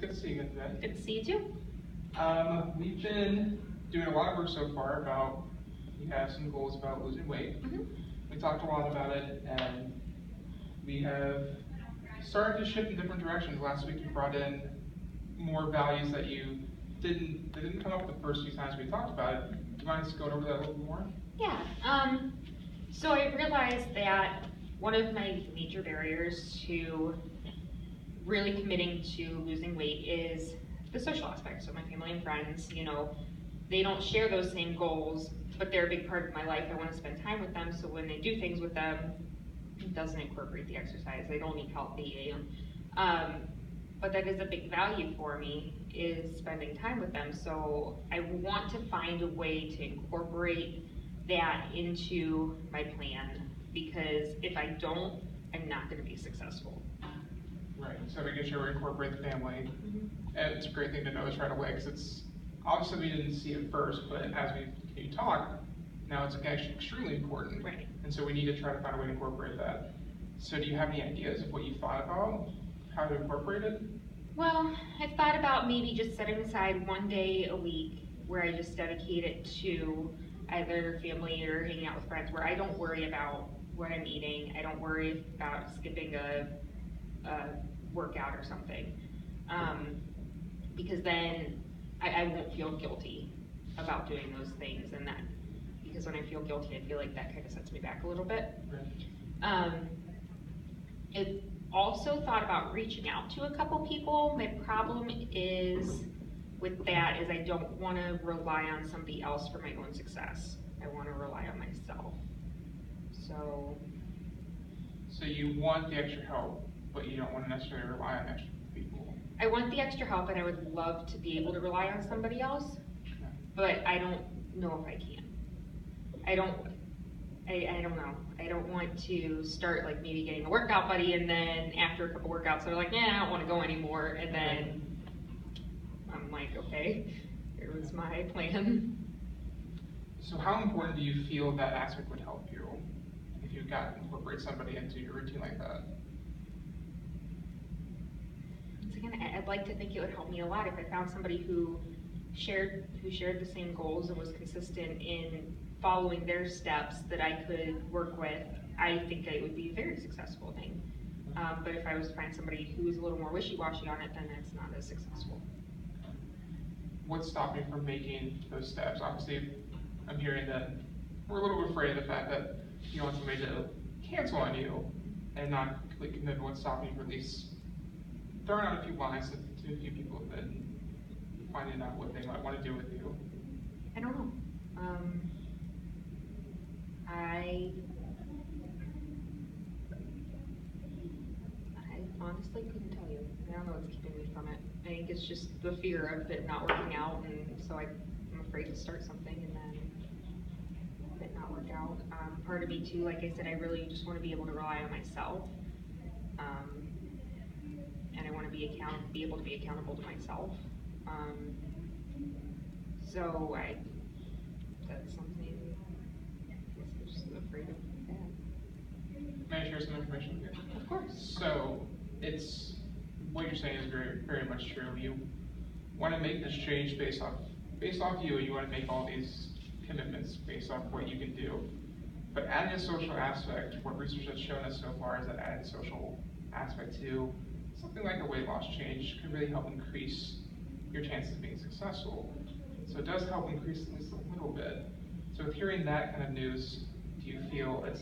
it's good to see you again today. Good to see you too. We've been doing a lot of work so far about, you have some goals about losing weight. Mm-hmm. We talked a lot about it, and we have started to shift in different directions. Last week we brought in more values that you didn't come up with the first few times we talked about it. Do you mind just going over that a little bit more? Yeah. So I realized that one of my major barriers to really committing to losing weight is the social aspect. So my family and friends, they don't share those same goals, but they're a big part of my life. I want to spend time with them, so when they do things with them, it doesn't incorporate the exercise. They don't eat healthy. But that is a big value for me, is spending time with them. So I want to find a way to incorporate that into my plan, because if I don't, I'm not going to be successful. Right, so making sure we incorporate the family. Mm-hmm. And it's a great thing to notice right away, because it's, obviously we didn't see it first, but as we continue to talk, now it's actually extremely important. Right. And so we need to try to find a way to incorporate that. So do you have any ideas of what you thought about, how to incorporate it? Well, I've thought about maybe just setting aside one day a week where I just dedicate it to either family or hanging out with friends, where I don't worry about what I'm eating. I don't worry about skipping a workout or something, because then I won't feel guilty about doing those things, and that, because when I feel guilty, I feel like that kind of sets me back a little bit. Right. I've also thought about reaching out to a couple people. My problem is with that is I don't want to rely on somebody else for my own success. I want to rely on myself. So you want the extra help, but you don't want to necessarily rely on extra people. I want the extra help, and I would love to be able to rely on somebody else, Okay. but I don't know if I can. I don't know. I don't want to start like maybe getting a workout buddy, and then after a couple workouts they're like, I don't want to go anymore, and then I'm like, okay, here was my plan. So how important do you feel that aspect would help you if you got to incorporate somebody into your routine like that? Once again, I'd like to think it would help me a lot if I found somebody who shared the same goals and was consistent in following their steps that I could work with. I think it would be a very successful thing. But if I was to find somebody who was a little more wishy-washy on it, then it's not as successful. What's stopping you from making those steps? Obviously, I'm hearing that we're a little bit afraid of the fact that you want somebody to cancel on you and not completely commit. What's stopping you from at least throwing out a few lines to a few people and finding out what they might want to do with you? I don't know. I honestly couldn't tell you. I don't know what's keeping me from it. I think it's just the fear of it not working out, and so I'm afraid to start something and then it not work out. Part of me too, like I said, I really just want to be able to rely on myself, and I want to be able to be accountable to myself. So that's something I'm just afraid of that. May I share some information with you? Of course. So it's, what you're saying is very, very much true. You want to make this change based off you, and you want to make all these commitments based off what you can do. But adding a social aspect, what research has shown us so far is that adding social aspect to something like a weight loss change can really help increase your chances of being successful. So it does help increase at least a little bit. So with hearing that kind of news, do you feel does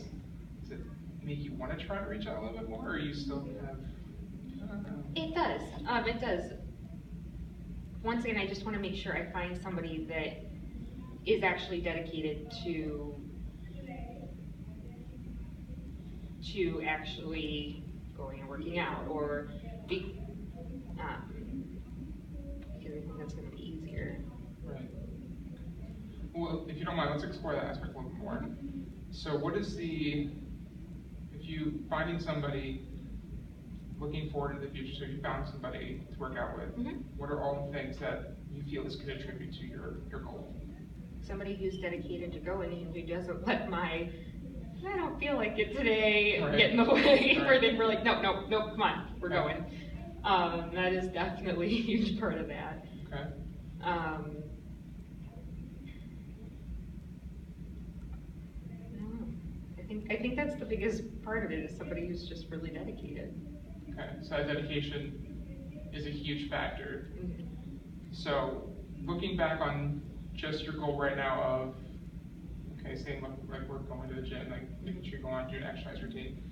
it make you want to try to reach out a little bit more, or are you still kind of, I don't know? It does. It does. Once again, I just want to make sure I find somebody that is actually dedicated to actually going and working out, or because I think that's going to be easier. Right. Well, if you don't mind, let's explore that aspect a little bit more. So what is if you finding somebody looking forward to the future, so if you found somebody to work out with, Mm-hmm. what are all the things that you feel this could contribute to your goal? Somebody who's dedicated to going and who doesn't let my, I don't feel like it today, Right. get in the way, Right. where they were like, no, come on, we're Right. going. That is definitely a huge part of that. Okay. I don't know. I think that's the biggest part of it, is somebody who's just really dedicated. Okay, so that dedication is a huge factor. Mhm. So, looking back on just your goal right now of, okay, saying like we're going to the gym, like making sure you go on, do an exercise routine.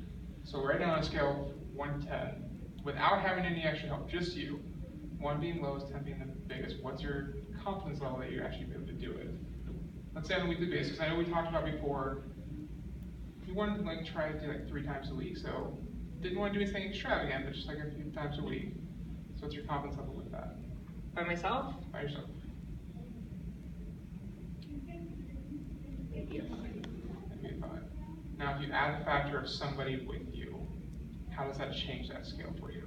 So right now on a scale of 1 to 10, without having any extra help, just you, 1 being lowest, 10 being the biggest, what's your confidence level that you're actually be able to do it? Let's say on a weekly basis. I know we talked about before, you wanted to like try to do like 3 times a week, so didn't want to do anything extravagant, but just like a few times a week. So what's your confidence level with that? By myself? By yourself? Maybe a 5. Maybe a 5. Now, if you add the factor of somebody with you, how does that change that scale for you?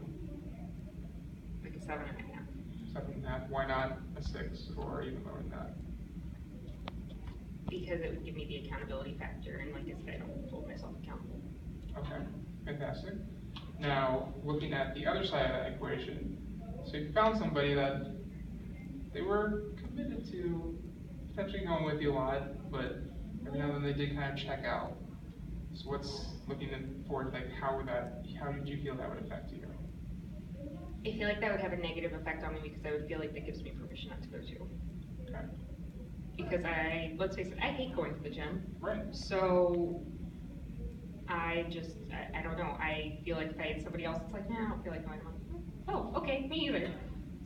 Like a 7.5. 7.5. Why not a 6 or even lower than that? Because it would give me the accountability factor, and like I said, I don't hold myself accountable. Okay, fantastic. Now, looking at the other side of that equation, so you found somebody that they were committed to potentially going with you a lot, but every now and then they did kind of check out. So what's looking forward, like how did you feel that would affect you? I feel like that would have a negative effect on me, because I would feel like that gives me permission not to go to. Okay. Because let's face it, I hate going to the gym. Right. So I don't know. I feel like if I had somebody else that's like, nah, I don't feel like going, I'm like, oh, okay, me either.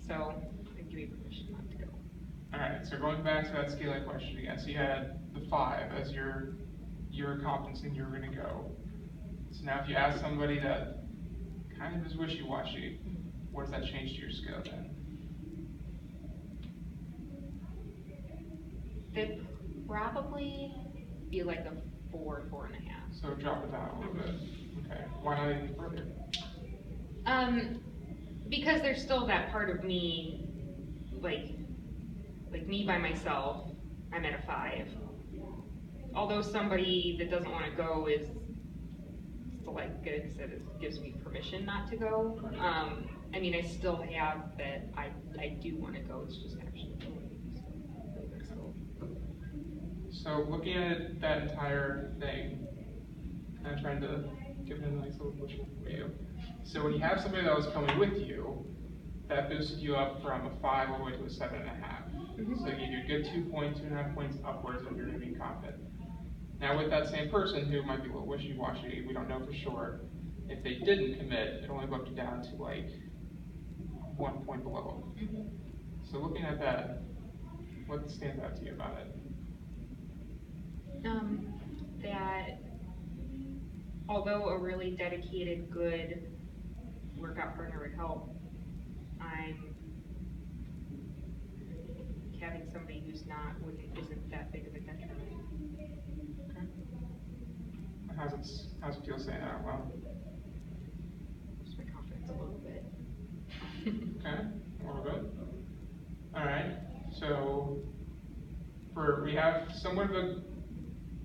So it'd give me permission not to go. All right, so going back to that scale question again, so you had the 5 as your confidence in you were going to go. So now if you ask somebody that kind of is wishy-washy, what does that change to your scale then? It'd probably be like a 4, 4.5. So drop it down a little bit. Okay, why not even further? Because there's still that part of me, like me by myself, I'm at a 5. Although somebody that doesn't want to go is still like good, because it gives me permission not to go. I mean, I still have that I do want to go, it's just actually going. So looking at that entire thing, kind of trying to give it a nice little visual for you. So when you have somebody that was coming with you, that boosted you up from a 5 all the way to a 7.5. Mhm. So you give you a good 2 points, 2.5 points upwards if you're going to be confident. Now with that same person who might be a little wishy-washy, we don't know for sure, if they didn't commit, it only bumped you down to like 1 point below. Mhm. So looking at that, what stands out to you about it? That although a really dedicated, good workout partner would help, having somebody who's isn't that big of a detriment. Okay. How's it feel saying that out loud? Boosts my confidence a little bit. Okay, a little bit. All right, so we have somewhat of a,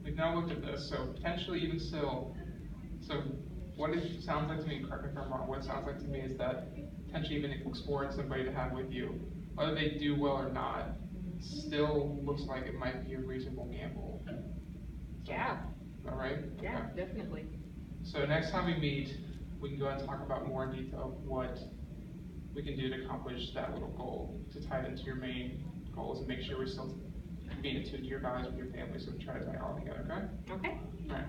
we've now looked at this, so potentially even still, so what it sounds like to me, correct me if I'm wrong, what it sounds like to me is that potentially even exploring somebody to have with you, whether they do well or not, still looks like it might be a reasonable gamble. Yeah. All right? Yeah, Okay. definitely. So next time we meet, we can go and talk about more in detail what we can do to accomplish that little goal, to tie it into your main goals and make sure we're still being attuned to your values with your family, so we try to tie it all together, okay? Okay. All right.